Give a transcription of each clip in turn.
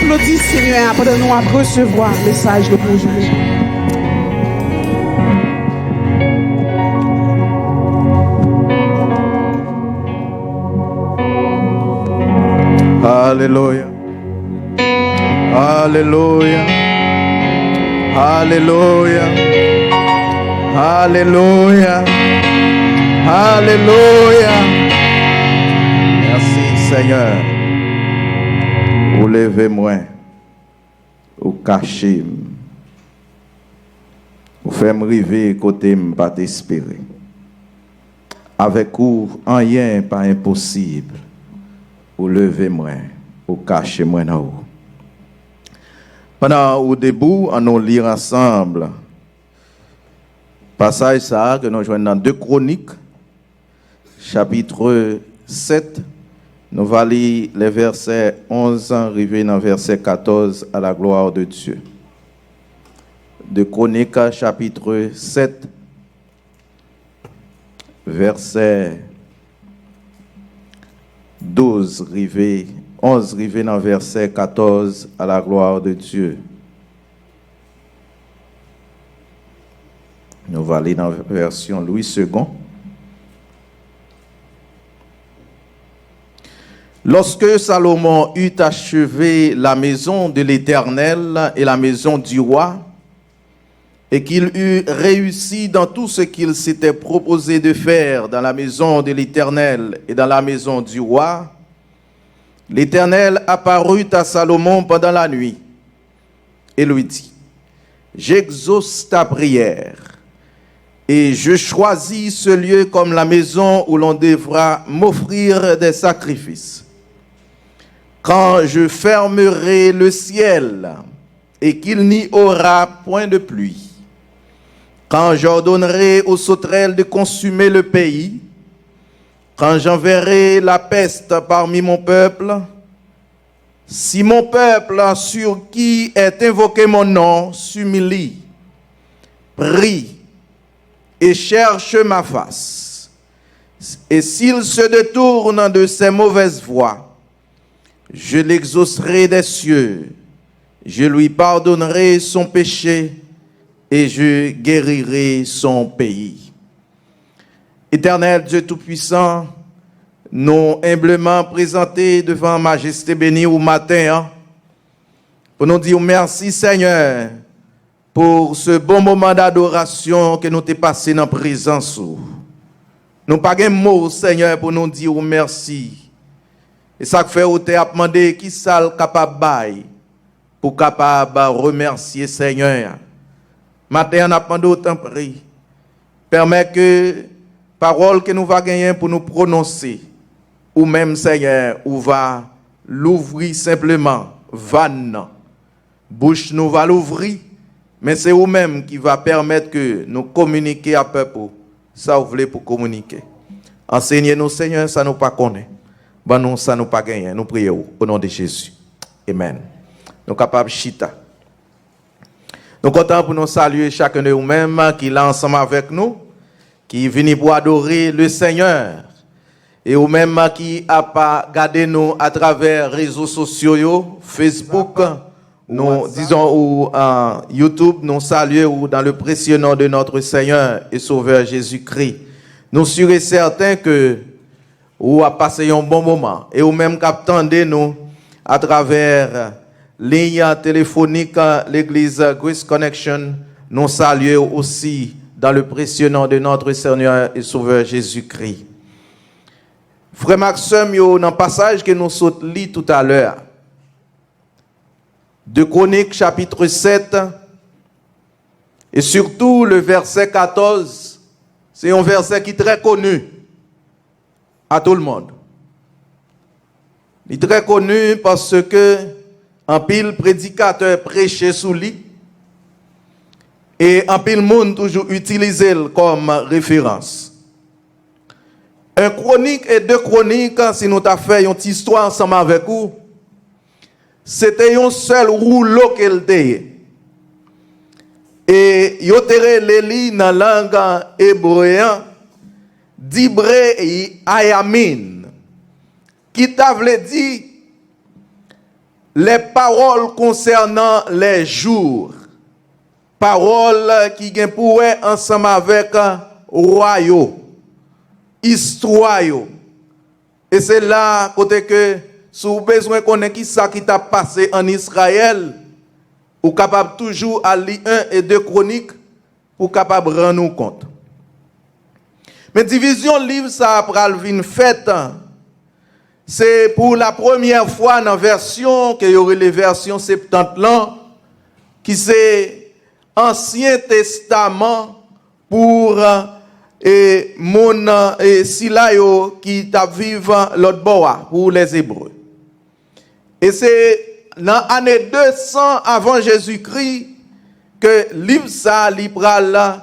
applaudit Seigneur pendant nous à recevoir le message de aujourd'hui. Alléluia. Alléluia. Alléluia. Alléluia. Alléluia. Merci Seigneur. Ou levez-moi. Ou cachez. Ou faites-moi river côté pas t'espérer. Avec vous, rien pas impossible. Ou levez-moi. Ou cachez-moi dans vous. Pendant au début, on nous lire ensemble. Passage ça que nous joignons dans 2 Chroniques, chapitre 7. Nous allons lire les versets 11 arriver dans verset 14 à la gloire de Dieu. 2 Chroniques, chapitre 7, verset 12 arrivé 11 arrivé dans verset 14 à la gloire de Dieu. Nous allons aller dans la version Louis II. Lorsque Salomon eut achevé la maison de l'Éternel et la maison du roi, et qu'il eut réussi dans tout ce qu'il s'était proposé de faire dans la maison de l'Éternel et dans la maison du roi, l'Éternel apparut à Salomon pendant la nuit et lui dit, « J'exauce ta prière et je choisis ce lieu comme la maison où l'on devra m'offrir des sacrifices. Quand je fermerai le ciel et qu'il n'y aura point de pluie, quand j'ordonnerai aux sauterelles de consumer le pays, quand j'enverrai la peste parmi mon peuple, si mon peuple sur qui est invoqué mon nom s'humilie, prie et cherche ma face, et s'il se détourne de ses mauvaises voies, je l'exaucerai des cieux, je lui pardonnerai son péché et je guérirai son pays. Éternel Dieu Tout-Puissant, nous humblement présentés devant Majesté bénie au matin, pour nous dire merci Seigneur pour ce bon moment d'adoration que nous t'ai passé dans la présence. Nous n'avons pas de mots Seigneur pour nous dire merci. Et ça fait où tu as demandé qui ça capable de pour capable remercier Seigneur. Matin, on a demandé autant prier. Permets que parole que nous va gagner pour nous prononcer, ou même Seigneur, ou va l'ouvrir simplement, vanne. Bouche nous va l'ouvrir, mais c'est vous-même qui va permettre que nous communiquions à peuple. Ça vous voulez pour communiquer. Enseignez-nous Seigneur, ça nous pas connaît. Bon, nous, ça nous pas gagné. Nous prions au nom de Jésus. Amen. Nous capables chita. Nous sommes contents pour nous saluer chacun de nous-mêmes qui est là ensemble avec nous, qui est venu pour adorer le Seigneur. Et vous-même qui a pas gardé nous à travers les réseaux sociaux, Facebook, nous disons ou YouTube, nous saluons dans le précieux nom de notre Seigneur et Sauveur Jésus-Christ. Nous sommes sûrs et certains que ou a passé un bon moment. Et ou même qu'attendez nous à travers ligne téléphonique, l'église Grace Connection, nous saluons aussi dans le précieux nom de notre Seigneur et Sauveur Jésus-Christ. Frère Maxime, dans le passage que nous sautons tout à l'heure, de Chroniques chapitre 7, et surtout le verset 14, c'est un verset qui est très connu à tout le monde. Il est très connu parce que un pile prédicateur prêchait sous lui et un pile monde toujours utilisé comme référence. Un chronique et 2 chroniques, si nous avons fait une petite histoire ensemble avec vous, c'était un seul rouleau qu'elle était. Et il était les dans la langue hébreu d'Ibré et Ayamin, qui t'avait dit les paroles concernant les jours. Paroles qui gen pour ensemble avec royaux, histoire. Et c'est là côté que si vous avez besoin de connaître qui ça qui t'a passé en Israël, vous êtes capable toujours à lire 1 et 2 Chroniques pour capable rendre nous compte. Mais division livre ça pral vinn faite. C'est pour la première fois dans la version que y aurait les versions 70 là qui c'est Ancien Testament pour mon sila yo qui t'a vivre l'autre bois pour les Hébreux. Et c'est dans l'année 200 avant Jésus-Christ que livre ça li pral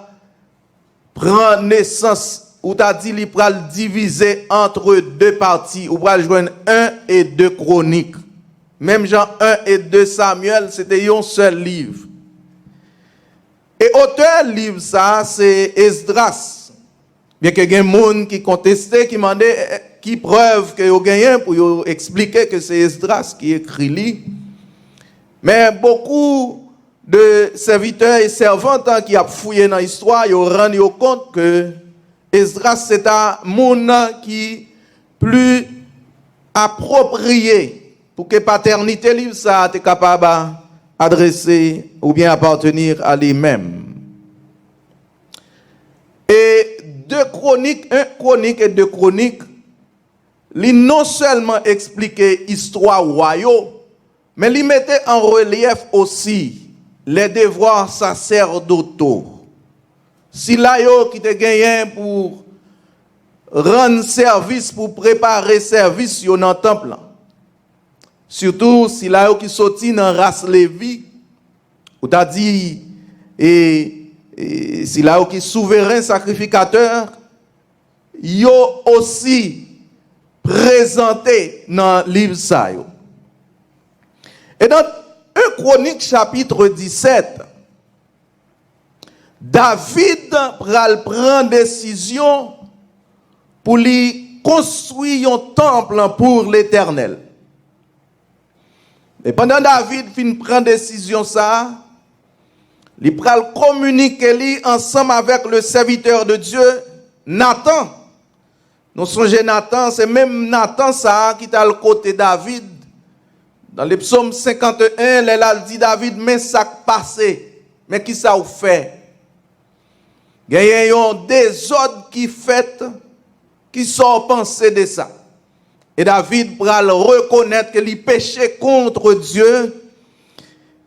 prend naissance, ou t'a dit li pral divisé entre deux parties, ou pral joindre 1 et 2 Chroniques. Même Jean 1 et 2 Samuel, c'était un seul livre. Et auteur livre ça, c'est Esdras. Bien que y a des gens qui contestaient, qui demandaient qui preuve que vous gagnez pour expliquer que c'est Esdras qui écrit lui. Mais beaucoup de serviteurs et servantes qui ont fouillé dans l'histoire, ils ont rendu compte que Esdras c'est un monde qui plus approprié pour que paternité livre ça était capable d'adresser ou bien appartenir à lui-même. Et 2 Chroniques, 1 Chronique et 2 Chroniques, li non seulement expliquer l'histoire royale, mais li mettait en relief aussi les devoirs sacerdotaux. Si là yo qui te gagné pour rendre service, pour préparer service yo dans le temple. Surtout si là yo qui sorti dans race Lévi, ou t'a dit si là yo qui souverain sacrificateur, yo aussi présenté dans le livre ça yo. Et dans 1 Chronique chapitre 17, David prend décision pour lui construire un temple pour l'Éternel. Et pendant David prend décision ça, il pral communiquer lui ensemble avec le serviteur de Dieu, Nathan. Nous songeons Nathan, c'est même Nathan ça qui est à le côté de David. Dans le psaume 51, il a dit David, mais ça passé, mais qui ça vous fait? Il y a un désordre qui fait, qui sont pensés de ça. Et David pral reconnaître que il péchait contre Dieu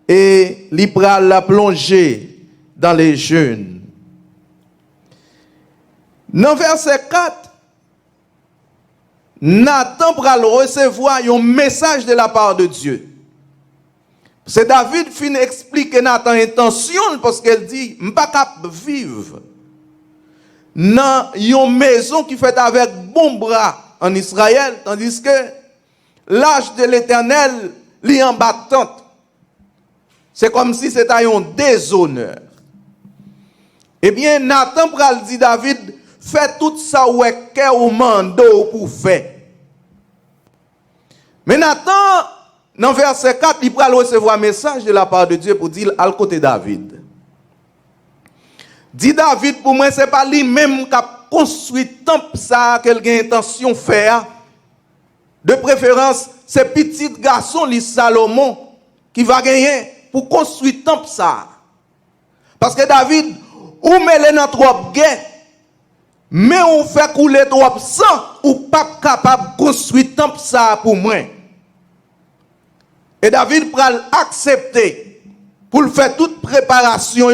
et il pral la plonger dans les jeûnes. Dans verset 4, Nathan pral recevoir un message de la part de Dieu. C'est David fin explique Nathan intention parce qu'elle dit m'pas cap vivre dans une maison qui fait avec bon bras en Israël, tandis que l'âge de l'Éternel li en battante. C'est comme si c'était un déshonneur. Eh bien, Nathan pral dit David, fais tout ça ou est ou mando pour faire. Mais Nathan, dans verset 4, il pral recevoir un message de la part de Dieu pour dire à côté David. Dit David, pour moi, ce n'est pas lui-même qui a construit le temple, ça, qu'il a intention de faire. De préférence, c'est petit garçon, les Salomon, qui va gagner pour construire le temple, ça. Parce que David, ou mêlé dans trop guerre, mais on fait couler trop sang, ou pas capable de construire le temple, ça, pour moi. Et David pral accepter pour faire toute préparation,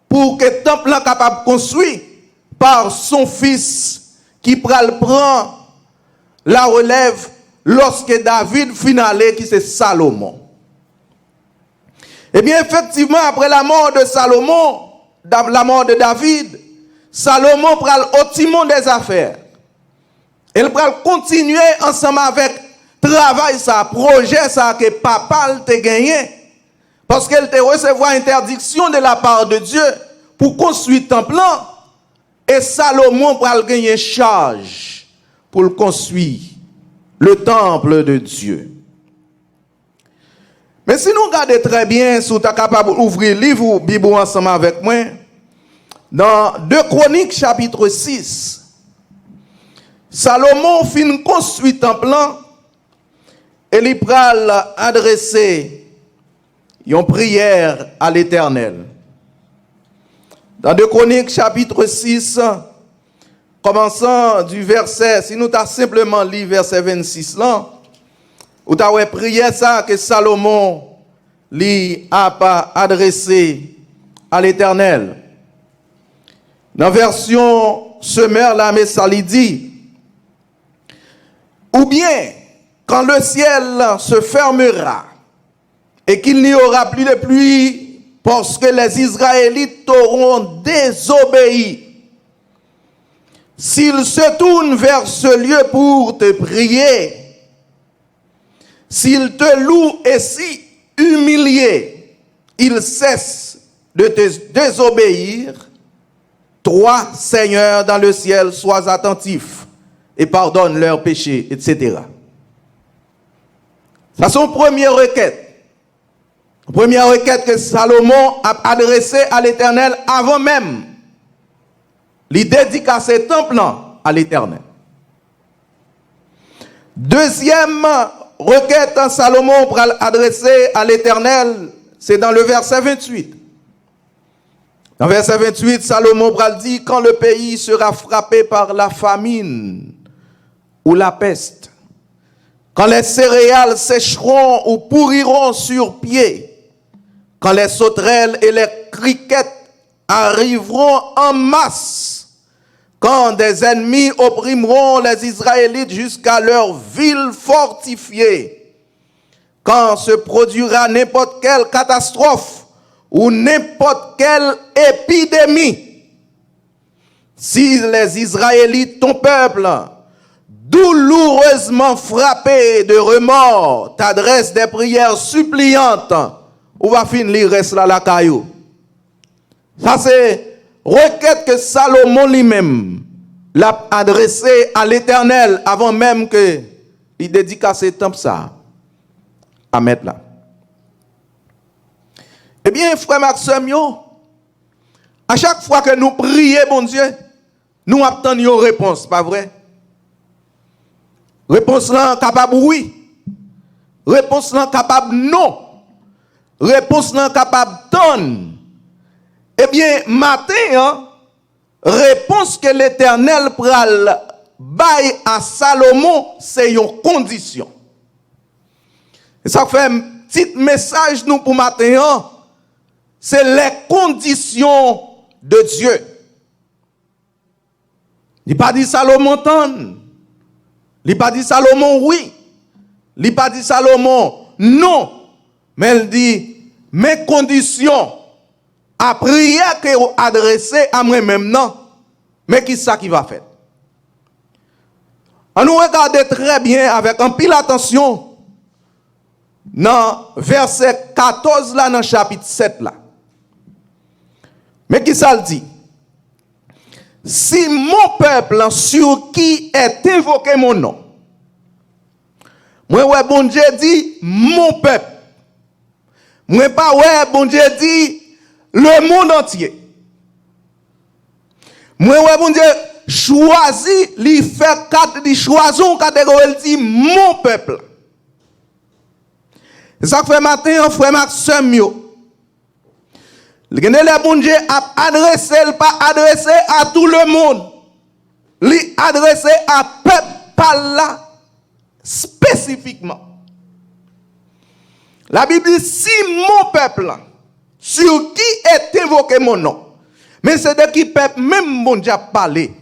pour que le temple soit capable de construire par son fils qui prend la relève lorsque David finale qui c'est Salomon. Eh bien effectivement après la mort de Salomon, la mort de David, Salomon prend au timon des affaires. Il prend continuer ensemble avec travail ça, projet ça que papa te gagné. Parce qu'elle te recevoir interdiction de la part de Dieu pour construire le temple. Et Salomon va gagner charge pour construire le temple de Dieu. Mais si nous regardons très bien, si vous êtes capable d'ouvrir le livre ou Bible ensemble avec moi, dans 2 Chroniques chapitre 6, Salomon fin construit un plan et il pral adresser une prière à l'Éternel. Dans 2 Chroniques chapitre 6, commençant du verset, si nous t'as simplement lu verset 26 là, ou t'as prié ça que Salomon lui a pas adressé à l'Éternel. Dans version Semeur la mais ça lui dit, ou bien quand le ciel se fermera et qu'il n'y aura plus de pluie parce que les Israélites auront désobéi, s'ils se tournent vers ce lieu pour te prier, s'ils te louent et s'y humiliés, ils cessent de te désobéir, toi, Seigneur, dans le ciel, sois attentif et pardonne leurs péchés, etc. Ça, c'est une première requête. Une première requête que Salomon a adressée à l'Éternel avant même il dédicace ce temple à l'Éternel. Deuxième requête en Salomon pour adresser à l'Éternel, c'est dans le verset 28. Dans le verset 28, Salomon dit, quand le pays sera frappé par la famine ou la peste, quand les céréales sécheront ou pourriront sur pied, quand les sauterelles et les criquettes arriveront en masse, quand des ennemis opprimeront les Israélites jusqu'à leur ville fortifiée, quand se produira n'importe quelle catastrophe ou n'importe quelle épidémie, si les Israélites, ton peuple, douloureusement frappé de remords, t'adressent des prières suppliantes, ou va finir reste là la caillou. Ça c'est requête que Salomon lui-même l'a adressée à l'Éternel avant même que il dédicace ce temple ça à mettre là. Eh bien, frère Maxime, à chaque fois que nous prions, bon Dieu, nous attendons une réponse, pas vrai? Réponse là capable oui. Réponse là capable non. Réponse là capable donne. Eh bien, matin, réponse que l'Éternel pral bail à Salomon, c'est une condition. Et ça fait un petit message nous pour matin, c'est les conditions de Dieu. Il n'a pas dit Salomon tonne. Il n'a pas dit Salomon oui. Il n'a pas dit Salomon non. Mais il dit mes conditions à prière que vous adressez à moi-même, non. Mais qui ça qui va faire? On nous regarde très bien avec un pile attention dans verset 14 là, dans chapitre 7 là. Mais qui ça le dit? Si mon peuple sur qui est invoqué mon nom, moi ouais bon Dieu dit mon peuple. Moi pas ouais bon Dieu dit le monde entier. Moi ouais bon Dieu choisi, li fait quatre, li choisi une catégorie, il dit mon peuple. C'est ça que fait matin frère Maxime yo. Le bon Dieu a adressé, pas adressé à tout le monde. Li adressé à peuple par là spécifiquement. La Bible dit si mon peuple sur qui est invoqué mon nom. Mais c'est de qui peuple même bon Dieu a parlé.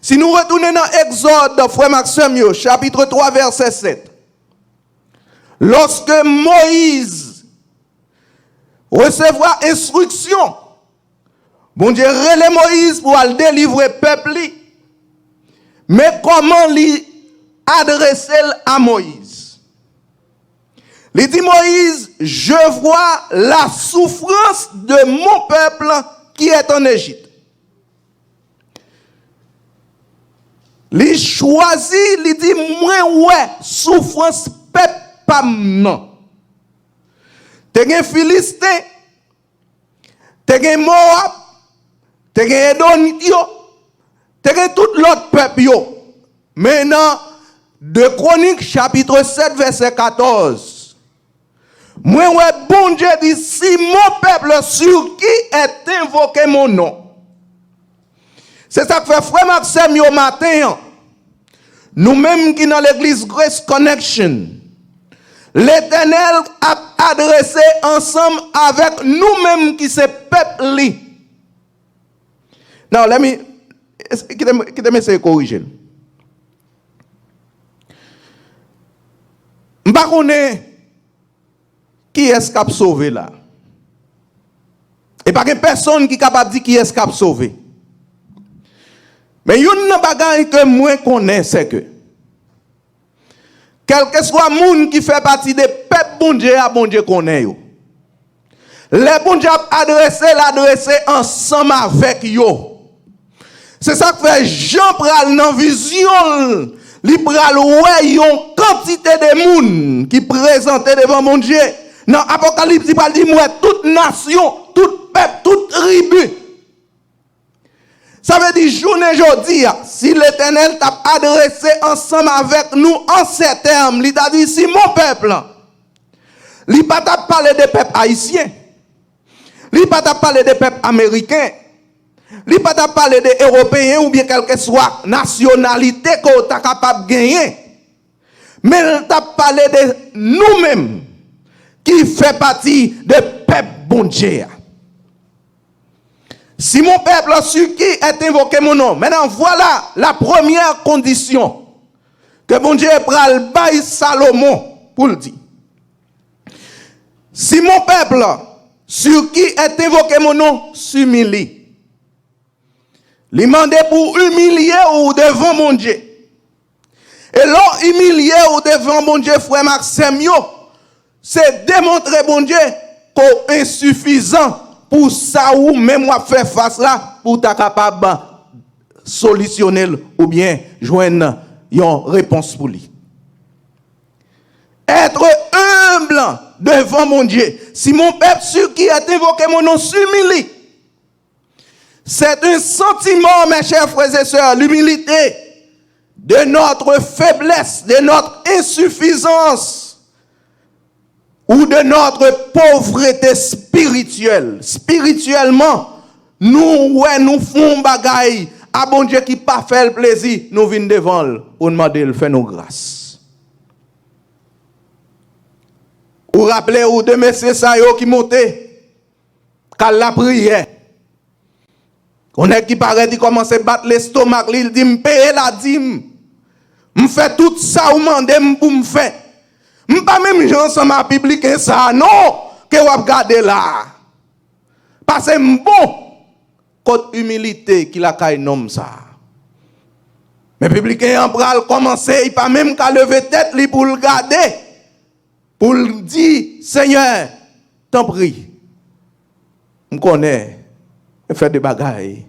Si nous retournons dans Exode, frère Maxime, chapitre 3, verset 7. Lorsque Moïse recevra instruction, bon Dieu relève Moïse pour aller délivrer le peuple. Mais comment lui adresser à Moïse? Il dit Moïse, je vois la souffrance de mon peuple qui est en Égypte. Il choisit, il dit moi ouais, souffrance peuple pas non. te gen Philistin, te gen Moab, te gen Edonite yo, te gen tout l'autre peuple yo. Maintenant, de Chroniques chapitre 7 verset 14. Moi ouais bon Dieu dit si mon peuple sur qui est invoqué mon nom. C'est ça que fait frère Maxime au matin. Nous-mêmes qui dans l'église Grace Connection, l'Éternel a adressé ensemble avec nous-mêmes qui c'est peuple li. Now let me essayer de corriger. Je ne sais pas qui est-ce qui a sauvé là. Et pas de personne qui est capable de dire qui est-ce qui a sauvé. Mais il y a une bagaille que moi connais, c'est que quel que soit le monde qui fait partie des peuples, bon Dieu connaît. Les bon Dieu l'adresser ensemble avec yo. C'est ça que fait Jean pral dans vision. Li pral ouais yon quantité de monde qui présentait devant mon Dieu. Dans Apocalypse, il parle dit moi toute nation, tout peuple, toute tribu. Ça veut dire journée aujourd'hui, si l'Éternel t'a adressé ensemble avec nous en ces termes, il t'a dit si mon peuple, il pas t'a parlé des peuples haïtiens, il pas t'a parlé des peuples américains, il pas t'a parlé des Européens ou bien quelle que soit nationalité qu'on t'a capable de gagner, mais il t'a parlé de nous-mêmes qui fait partie des peuples bon Dieu. Si mon peuple sur qui est invoqué mon nom, maintenant voilà la première condition que mon Dieu pral bail Salomon pour le dire. Si mon peuple sur qui est invoqué mon nom s'humilie, lui demander pour humilier ou devant mon Dieu. Et l'on humilier ou devant mon Dieu, frère Maxime, c'est démontrer mon Dieu qu'on est insuffisant. Pour ça ou même moi faire face là pour ta capable solutionner ou bien joindre une réponse pour lui. Être humble devant mon Dieu. Si mon peuple sur qui est invoqué mon nom s'humilie. C'est un sentiment, mes chers frères et sœurs, l'humilité de notre faiblesse, de notre insuffisance. Ou de notre pauvreté spirituelle. Spirituellement, nous faisons bagaille à bon Dieu qui pas fait le plaisir, nous venons devant lui pour demander de faire nos grâces. Vous rappelez ou de messieurs Sayo qui montaient, quand la prière, on est qui paraît qui commence à battre l'estomac, il dit me payer la dîme, me fait tout ça ou m'dem pour me faire. Pas même gens ensemble à publier ça, non, que vous regardez là. Parce que bon, côté humilité qui la caille nomme ça. Mais publier en pral commencer, il pas même qu'à lever tête li pour le garder, pour le dire, Seigneur, t'en prie, je connais, je fais des bagailles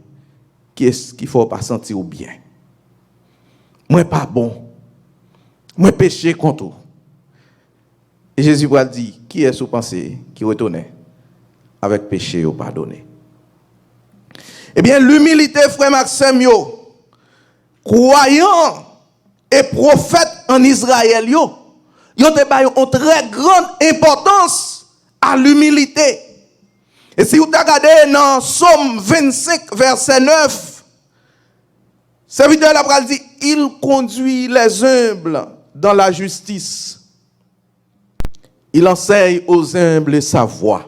qu'il faut pas sentir bien. Moi pas bon, moi péché contre vous. Et Jésus va dire, qui est sous pensée qui retourne avec péché ou pardonné? Eh bien, l'humilité, frère Maxime, croyant et prophète en Israël, yo ont une très grande importance à l'humilité. Et si vous regardez dans Somme 25, verset 9, serviteur la parole dit, il conduit les humbles dans la justice. Il enseigne aux humbles sa voie.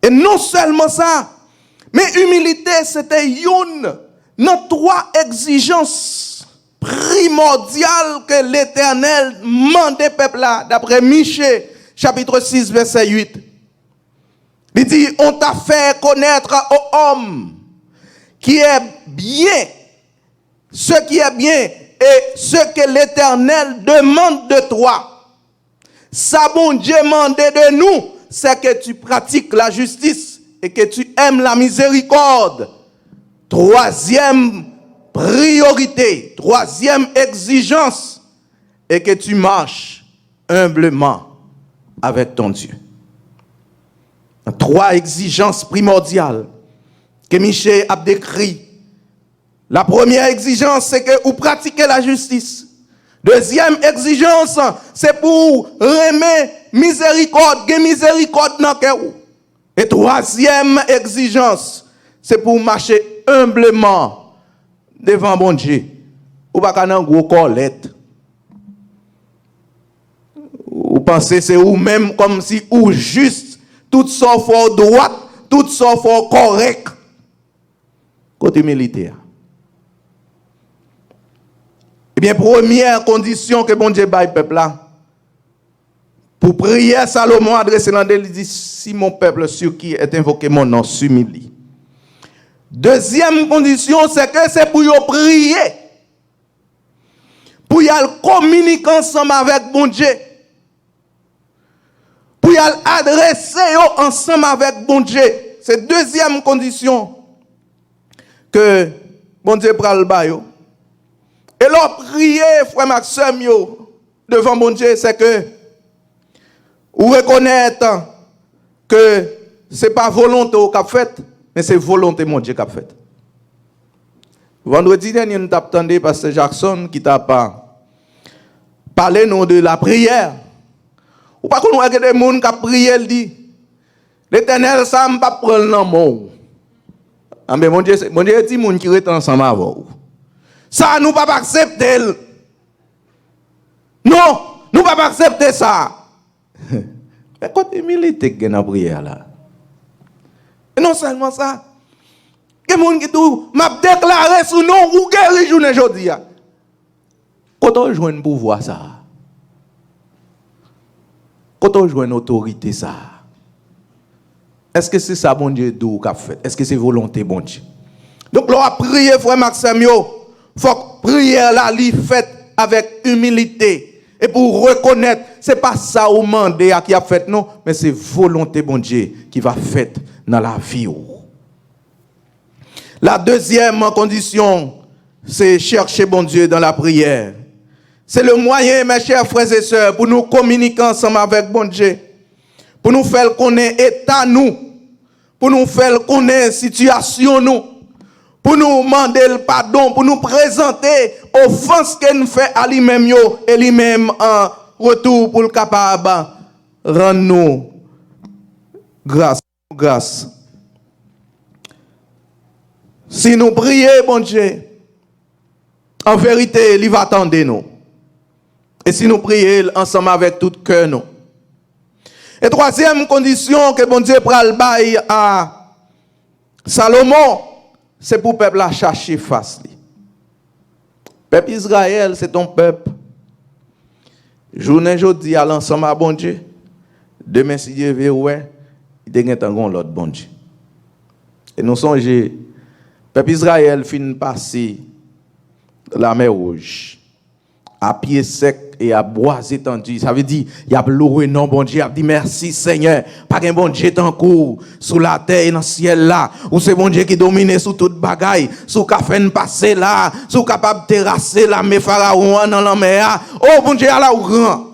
Et non seulement ça, mais humilité, c'était une dans trois exigences primordiales que l'Éternel mandait peuple là, d'après Michée, chapitre 6, verset 8. Il dit, on t'a fait connaître aux hommes qui est bien, ce qui est bien et ce que l'Éternel demande de toi. Ça, bon Dieu demandait de nous, c'est que tu pratiques la justice et que tu aimes la miséricorde. Troisième priorité, troisième exigence, et que tu marches humblement avec ton Dieu. 3 exigences primordiales que Michel a décrit. La première exigence, c'est que vous pratiquez la justice. Deuxième exigence, c'est pour remettre miséricorde, dans le cœur. Et troisième exigence, c'est pour marcher humblement devant bon Dieu. Ou pas qu'un gros colette. Ou pensez c'est ou même comme si ou juste, tout ça fort droite, tout ça fort correct. Côté militaire. Eh bien, première condition que bon Dieu baille peuple là. Pour prier, Salomon adressé dans il dit si mon peuple sur qui est invoqué mon nom s'humilie. Deuxième condition, c'est que c'est pour y prier. Pour y communiquer ensemble avec bon Dieu. Pour y adresser ensemble avec bon Dieu. C'est deuxième condition que bon Dieu prend le bail. Et leur prier, frère Maxime, devant mon Dieu, c'est que ou reconnaître que ce n'est pas volonté qui a fait, mais c'est volonté mon Dieu qui a fait. Vendredi dernier, nous avons entendu Pasteur Jackson qui t'a parlé nous de la prière. Ou pas qu'on a des gens qui ont prié, il dit l'Éternel, ça ne va pas prendre le nom. Mais mon Dieu dit moun qui est ensemble avec vous. Ça, nous ne pouvons pas accepter. Non, nous ne pouvons pas accepter ça. Mais quand humilité qui est dans la prière là. Et non seulement ça. Il y a des gens qui disent, m'a déclaré sous nom ou guéri journée aujourd'hui. Quand on joue un pouvoir ça. Quand on joue une autorité ça. Est-ce que c'est ça bon Dieu d'où qu'a fait? Est-ce que c'est volonté bon Dieu? Donc l'on a prié frère Maxime yo, faut que prière là li faite avec humilité. Et pour reconnaître, c'est pas ça au mandé qui a fait non, mais c'est volonté bon Dieu qui va faire dans la vie. La deuxième condition, c'est chercher bon Dieu dans la prière. C'est le moyen, mes chers frères et sœurs, pour nous communiquer ensemble avec bon Dieu. Pour nous faire connaître état nous. Pour nous faire connaître situation nous. Pour nous demander le pardon, pour nous présenter offense qu'il nous fait à lui-même et lui-même en retour pour le capable rendre nous grâce. Si nous prions, bon Dieu, en vérité, il va attendre nous. Et si nous prions ensemble avec tout cœur, nous. Et troisième condition que bon Dieu prend le bail à Salomon, c'est pour le peuple à chercher face. Peuple Israël, c'est ton peuple. Journée jeudi à l'ensemble à bon Dieu. Demain, si Dieu veut, ouais, il y a un l'autre bon Dieu. Et nous songeons, peuple Israël finit passer la mer Rouge, à pied sec et à bois étendu. Ça veut dire, il y a loué non bon Dieu, il a dit merci Seigneur, pas qu'un bon Dieu en cours sous la terre et dans le ciel là, ou c'est bon Dieu qui domine sous toute bagaille, sous fait passer là, sous capable de terrasser la mer Pharaon dans la mer. Oh bon Dieu, là où grand.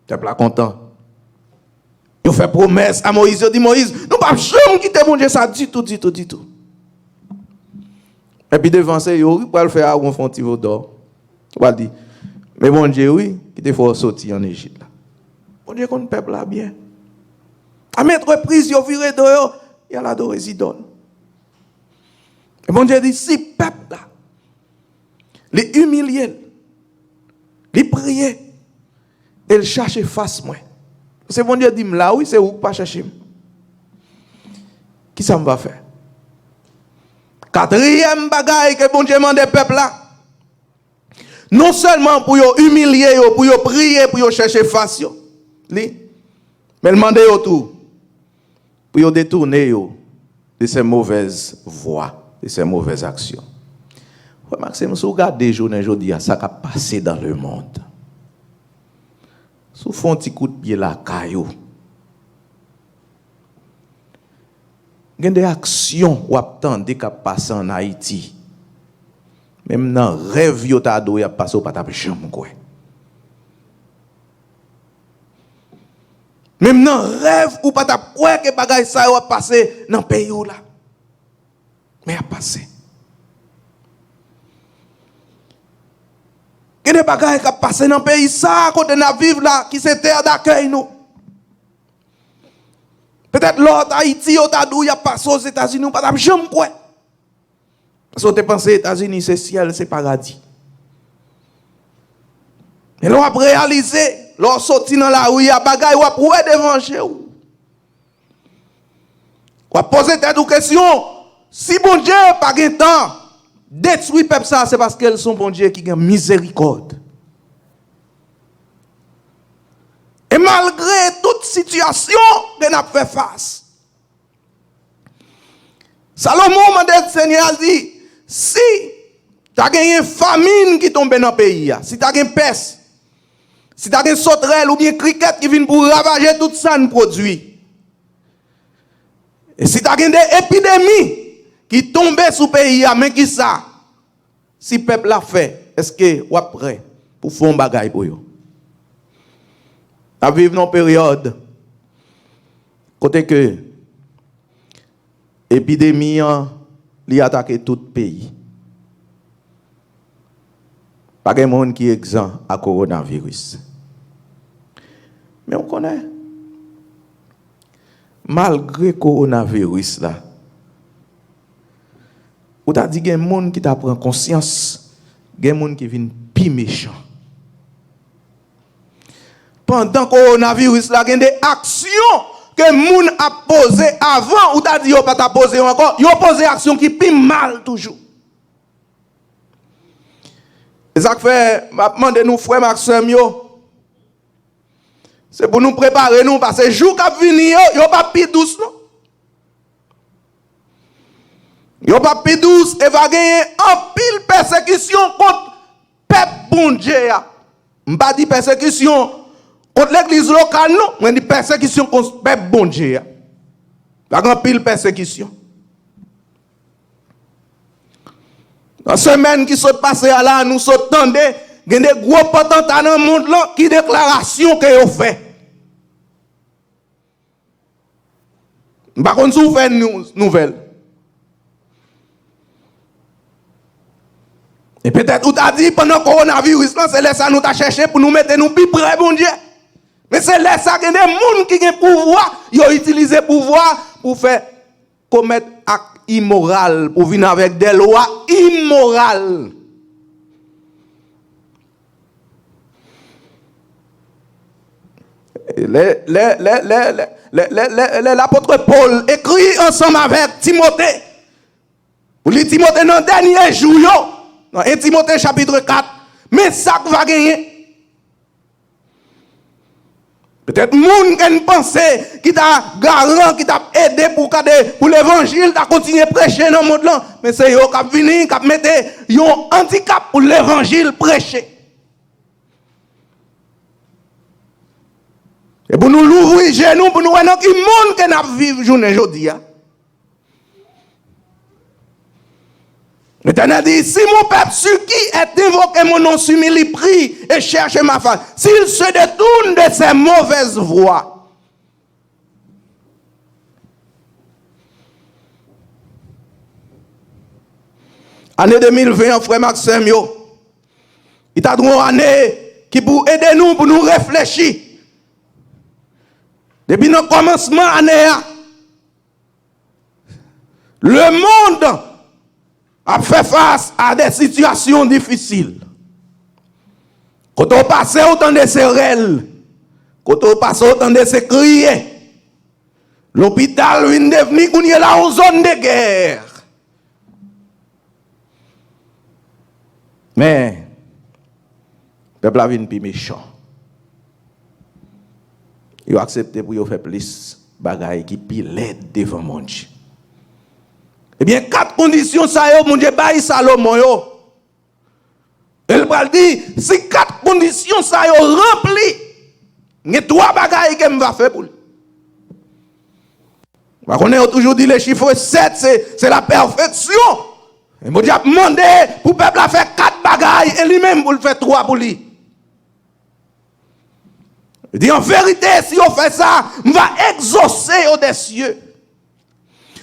Tu es pas content. Il fait promesse à Moïse, il dit Moïse, nous ne pouvons jamais quitter bon Dieu ça du tout. Et puis devant ça, il va le faire à un fond de d'or. Il va dire, mais bon Dieu, oui, il te faut sortir en Égypte. Bon Dieu, qu'on peuple là bien. À mettre prise, il viré dehors, il y a l'adoré idole. Et bon Dieu dit, si peuple là, les humilier, les prier, et le chercher face moi. C'est bon Dieu dit, là, oui, c'est où pas chercher. Qui ça me va faire? Quatrième bagaille que bon Dieu demande au peuple là. Non seulement pour humilier, pour prier, pour chercher face, mais demander tout pour détourner de ces mauvaises voies, de ces mauvaises actions. Maxime, si vous regardez aujourd'hui, ça qui a passé dans le monde. Si vous faites un petit coup de pied là, caillou. Il y a des actions ou attendez qui passent en Haïti. Même dans le rêve, il y a passé au patapé chambre. Même dans rêve ou pas ta croire que bagay ça va passer dans pays ou là. Mais a passé. Il y a des bagages qui passent dans le pays, ça, quand on vivre là, qui c'est terre d'accueil, nous. Peut-être l'autre Haïti, il y a passé aux États-Unis, ou pas jamais quoi. Parce que tu penses aux États-Unis, c'est ciel, c'est paradis. Et l'on a réalisé, l'on sorti dans la rue, il y a des bagages, on a prouvé devant chez vous. On a posé des questions. Si bon Dieu n'a pas de temps, détruire peuple ça, c'est parce qu'elles sont bon Dieu qui a miséricorde. Et malgré toute situation que nous avons fait face, Salomon m'a dit, Seigneur dit, si tu as une famine qui tombe dans le pays, si tu as une peste, si tu as une sauterelle ou bien criquette qui vient pour ravager tout ça nous produit, et si tu as une épidémie qui tombe sous le pays, mais qui ça? Si le peuple l'a fait, est-ce que vous êtes prêt pour faire un bagage pour eux? Nous vivons dans une période côté que l'épidémie a attaqué tout le pays. Pas de monde qui est exempt à coronavirus. Mais on connaît. Malgré le coronavirus là, ou t'as dit qu'il y a des gens qui prend conscience, il y a des gens qui viennent plus méchants. Pendant le coronavirus, il y a des actions que les gens ont posées avant, ou t'as dit qu'ils pas posé encore, ils ont posé des actions qui plus mal toujours. Et ça fait, je demande nous, frère Maxime, c'est pour nous préparer, nous, parce que les jours qui viennent, ils n'ont pas plus douce, non? Ils n'ont pas plus douce et va gagner en pile persécution contre le peuple bon Dieu. Je ne pas dire persécution contre l'église locale, non, mais dire persécution contre le peuple bon Dieu. Il y a en pile persécution. Dans la semaine qui s'est passée là, nous s'entendons, il y a des gros potentats dans le monde là qui déclaration qu'ils ont fait. Par contre, si vous faites une nouvelle. Et peut-être vous t'as dit pendant le coronavirus, c'est là ça nous t'a cherché pour nous mettre nous plus près, bon Dieu. Mais c'est là ça qu'il y a des gens qui ont pouvoir, ils ont utilisé le pouvoir pour faire commettre acte immoral, pour venir avec des lois immorales. L'apôtre Paul écrit ensemble avec Timothée. Pour lui, Timothée, dans le dernier jour, dans 1 Timothée chapitre 4, mais ça va gagner. Peut-être moun qui pense qui t'a garant, qui t'a aidé pour l'évangile, t'a continué à prêcher dans le monde là. Mais c'est eux qui viennent, qui mettent un handicap pour l'évangile prêcher. Et pour nous l'ouvrir genoux, pour nous voir qui monde qui n'a vivre journée aujourd'hui. L'Éternel dit, si mon peuple sur qui est invoqué mon nom s'humilie, prie et cherche ma face, s'il se détourne de ses mauvaises voies. Année 2020, frère Maxime, il t'a donné une année qui pour aider nous, pour nous réfléchir. Depuis le commencement de l'année, le monde a fait face à des situations difficiles. Quand on passe autant de querelles, quand on passe autant de se crier, l'hôpital vient devenir qu'on est là en zone de guerre. Mais, le peuple vient plus méchant. Il a accepté pour faire plus de bagailles qui pilent devant mon Dieu. Eh bien, 4 conditions, ça y est, mon Dieu, bail Salomon. Elle va dire, si 4 conditions, ça y est, rempli, il y a 3 bagailles que je vais faire pour lui. On a toujours dit les chiffres 7, c'est la perfection. Et mon Dieu a demandé pour le peuple à faire 4 bagailles et lui-même pour le faire 3 pour lui. Il dit en vérité, si on fait ça, on va exaucer au-des cieux.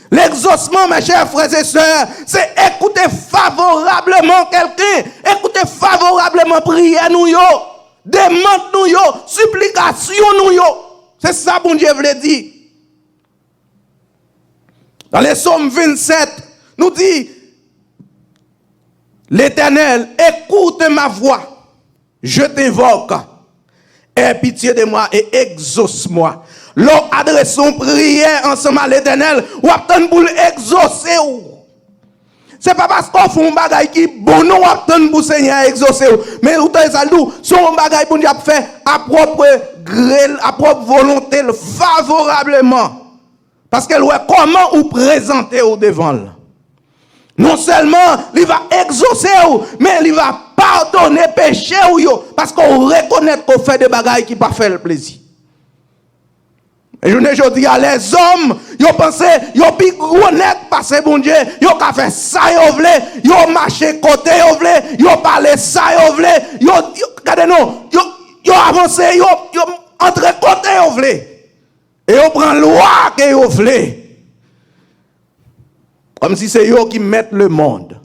L'exaucement, mes chers frères et sœurs, c'est écouter favorablement quelqu'un, écouter favorablement prière nous yo, demande nous yo, supplication nous yo. C'est ça bon Dieu veut dire. Dans les psaumes 27, nous dit l'Éternel, écoute ma voix, je t'invoque, aie pitié de moi et exauce-moi. L'on adresse son prière ensemble à l'Éternel, ou attend pour l'exaucer. C'est pas parce qu'on fait un bagage qui bon non attend pour Seigneur exaucer. Mais ou t'es salou, son bagage pour nous faire à propre gré, à propre volonté favorablement. Parce qu'elle voit comment vous présenter au devant. Non seulement il va exaucer, mais il va pardonner péché parce qu'on reconnaît qu'on fait des bagages qui pas fait le plaisir. Et je dis à les hommes, ils pensent, ils ont pu connaître parce que bon Dieu, ils ont fait ça, ils ont marché côté, ils ont parlé ça, ils ont avancé, ils ont entré côté, et ils prennent loi que ils veulent. Comme si c'est eux qui mettent le monde.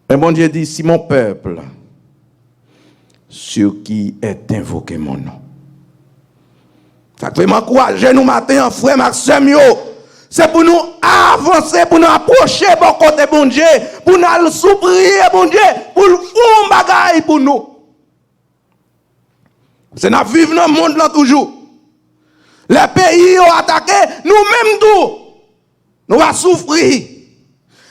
Mais bon Dieu dit, si mon peuple, sur qui est invoqué mon nom. Ça fait m'encourager nous matin, frère Maxime, c'est pour nous avancer, pour nous approcher bon côté bon Dieu, pour nous supplier bon Dieu, pour faire un bagage pour nous. C'est nous vivons dans le monde là toujours. Les pays ont attaqué, nous-mêmes tout. Nous allons souffrir.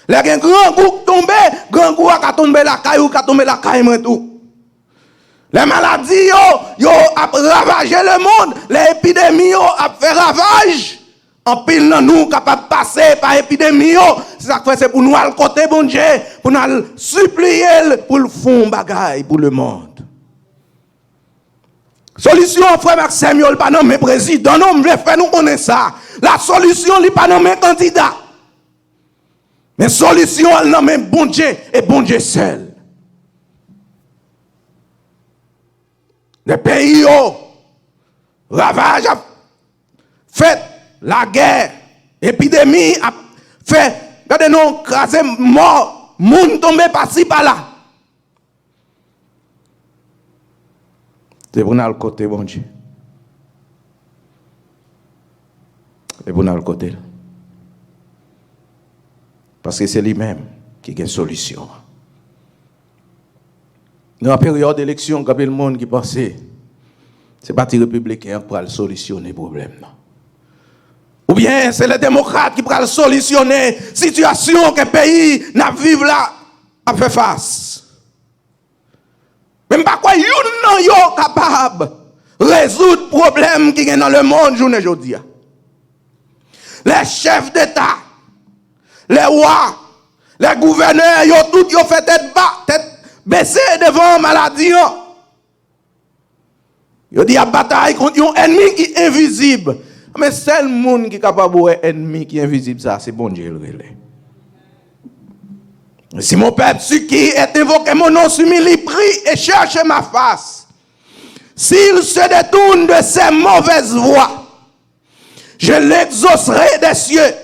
Les grands groupes tombés, grand groupe a tombé la caille ou a tombé la caille tout. Les maladies ont ravagé le monde, les épidémies ont fait ravage. En pile dans nous capable de passer par épidémie, c'est ça que c'est pour nous aller côté bon Dieu, pour nous supplier pour le fond bagaille pour le monde. Solution frère Maxime, il pas nommé président, non, je faire nous connaître ça. La solution il pas nommé candidat. Mais solution elle nommé bon Dieu et bon Dieu seul. Les pays ravage a fait la guerre, épidémie a fait, regardez-nous, crasé mort, monde tombé par-ci par-là. C'est pour nous le côté, bon Dieu. C'est pour nous le côté. Parce que c'est lui-même qui a une solution. Dans la période d'élection, il y a le monde qui pensait c'est le parti républicain qui va solutionner le problème. Ou bien c'est les démocrates qui vont solutionner la situation que le pays n'a vivre là à faire face. Même pas quoi, ils sont capables de résoudre le problème qui est dans le monde aujourd'hui. Les chefs d'État, les rois, les gouverneurs, ils ont tous fait tête baissée devant la maladie. Ils disent à bataille contre un ennemi qui est invisible. Mais seul monde qui est capable de voir un ennemi qui est invisible, ça, c'est bon Dieu. Si mon peuple, celui qui est invoqué mon nom, s'humilie, prie et cherche ma face. S'il se détourne de ses mauvaises voies, je l'exaucerai des cieux.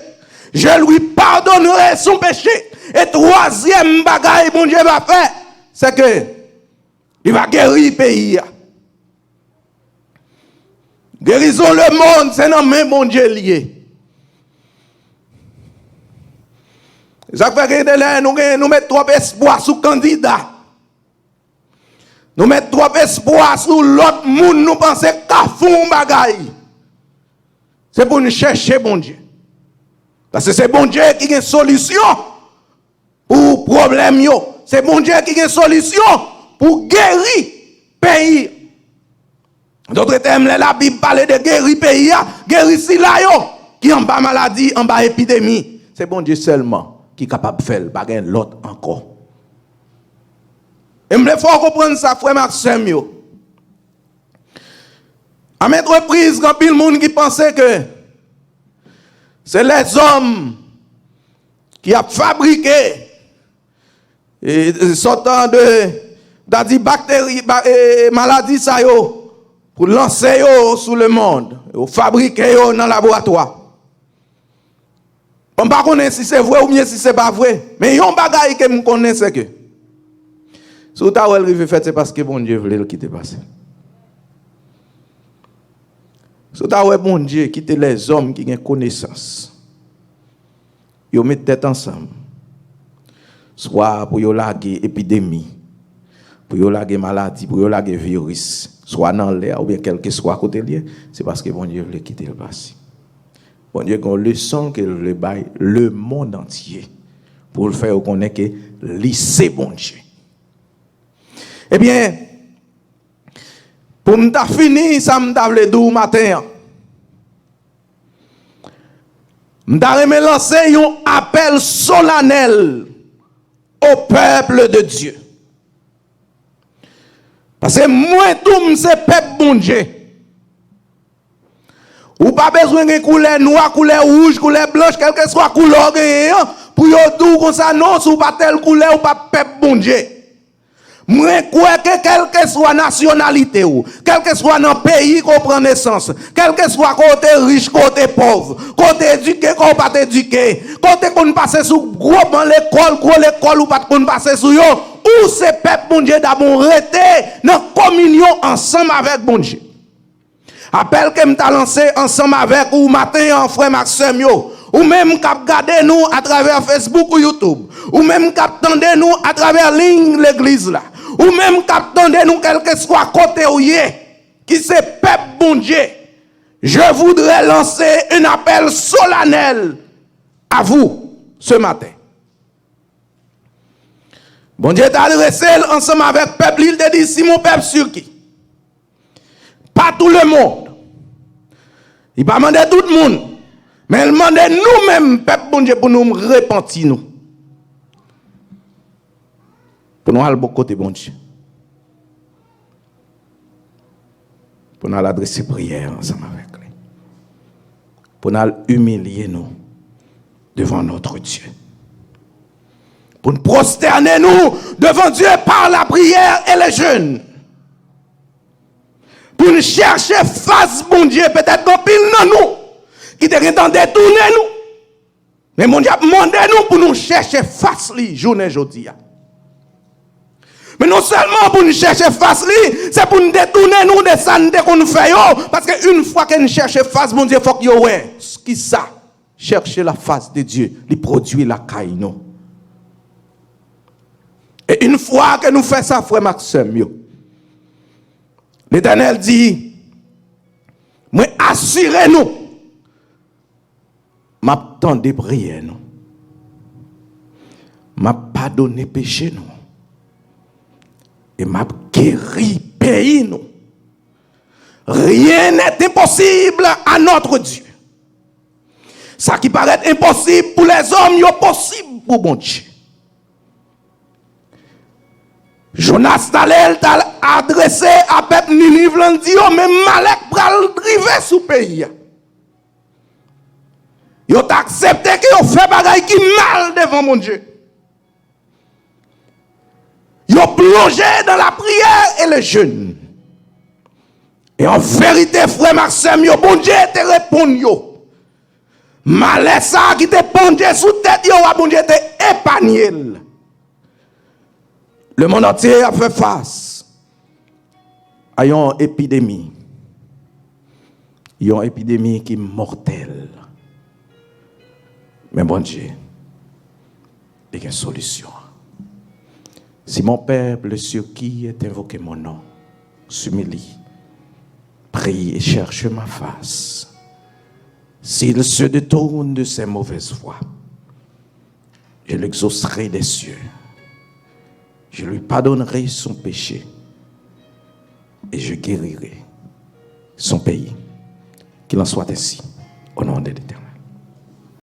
Je lui pardonnerai son péché. Et troisième bagaille, mon Dieu va faire, c'est que il va guérir le pays. Guérison le monde, c'est dans même mon Dieu lié. Ça fait que nous mettons trop espoir sur le candidat. Nous mettons trop espoir sur l'autre monde, nous pensons qu'à fond bagaille. C'est pour nous chercher bon Dieu. Parce que c'est bon Dieu qui a une solution pour le problème. C'est bon Dieu qui a une solution pour guérir le pays. D'autres termes, la Bible parle de guérir le pays, guérir si là, qui en bas maladie, en bas épidémie. C'est bon Dieu seulement qui est capable de faire le l'autre encore. Et il faut comprendre ça, frère Maxime. À mettre reprise, quand il y a des gens qui pensaient que c'est les hommes qui ont fabriqué, sortant de bactéries, maladies, ça, pour lancer yo sous le monde, ou fabriquer yo dans le laboratoire. On ne sait pas si c'est vrai ou bien si c'est pas vrai. Mais il y a un bagage que je connais, c'est que si vous avez fait, c'est parce que bon Dieu voulait le quitter passer. Si vous avez bon Dieu quitter les hommes qui ont connaissance, ils mettent tête ensemble. Soit pour y laguer épidémie, pour y laguer maladie, pour y laguer virus, soit dans l'air ou bien quel que soit côté lié, c'est parce que bon Dieu voulait quitter le passé. Bon Dieu a une leçon que le bail le monde entier pour le faire connaître que lycée bon Dieu. Eh bien, pour me finir, ça me t'a le matin. Me lancer un appel solennel au peuple de Dieu. Parce que moi, tout c'est peuple bon Dieu. Ou pas besoin de couleur noire, couleur rouge, couleur blanche, quelle que soit couleur pour yo tout comme ça non, ou pas telle couleur ou pas peuple bon Dieu. Moi crois que quelle que soit nationalité ou quel que soit dans pays qu'on prend naissance, quel que soit côté riche, côté pauvre, côté éduqué, côté pas éduqué, côté qu'on passe sous gros dans l'école ou pas qu'on passe sous yo, ou c'est peuple bon Dieu d'abord rester dans communion ensemble avec bon Dieu. Appel que m'ta lancé ensemble avec ou matin en frère Maxime yo, ou même cap garder nous à travers Facebook ou YouTube, ou même cap tendre nous à travers ligne l'église là, ou même cap tendre nous quel que soit côté ou yé, qui c'est peuple bon Dieu. Je voudrais lancer un appel solennel à vous ce matin. Bon Dieu t'a adressé ensemble avec peuple, il te dit si mon peuple sur qui? Pas tout le monde. Il ne va pas demander tout le monde. Mais il demande nous-mêmes, peuple bon Dieu, pour nous repentir. Nous. Pour nous aller de côté bon Dieu. Pour nous adresser prière ensemble avec lui. Pour nous humilier nous devant notre Dieu. Pour nous prosterner nous devant Dieu par la prière et les jeûnes. Pour nous chercher face, bon Dieu, peut-être qu'on pile dans nous, qui te retend détourner nous. Mais mon Dieu, demandez-nous pour nous chercher face, li, journée aujourd'hui. Mais non seulement pour nous chercher face, li, c'est pour nous détourner nous de ça qu'on nous fait, parce qu'une fois que nous cherchons face, mon Dieu, il faut que nous ouais, qui ça? Chercher la face de Dieu, il produit la caille, non. Et une fois que nous faisons ça, frère Maxime, l'Éternel dit, moi assurez-nous, m'attendez prière nous, m'a pardonné péché nous, et m'a guéri pays nous. Rien n'est impossible à notre Dieu. Ça qui paraît impossible pour les hommes, est possible pour bon Dieu. Jonas Talel t'a adressé à peuple Ninive dit mais Malek pral driver sous pays. Yo t'a accepté que yo fait bagaille qui mal devant mon Dieu. Yo plongé dans la prière et le jeûne. Et en vérité frère Maxime yo bon Dieu te répond yo. Malek ça qui te pendé sous tête yo bon Dieu te épargné. Le monde entier a fait face à une épidémie. Une épidémie qui est mortelle. Mais bon Dieu, il y a une solution. Si mon peuple sur qui est invoqué mon nom s'humilie, prie et cherche ma face, s'il se détourne de ses mauvaises voies, je l'exaucerai des cieux. Je lui pardonnerai son péché et je guérirai son pays. Qu'il en soit ainsi, au nom de l'Éternel.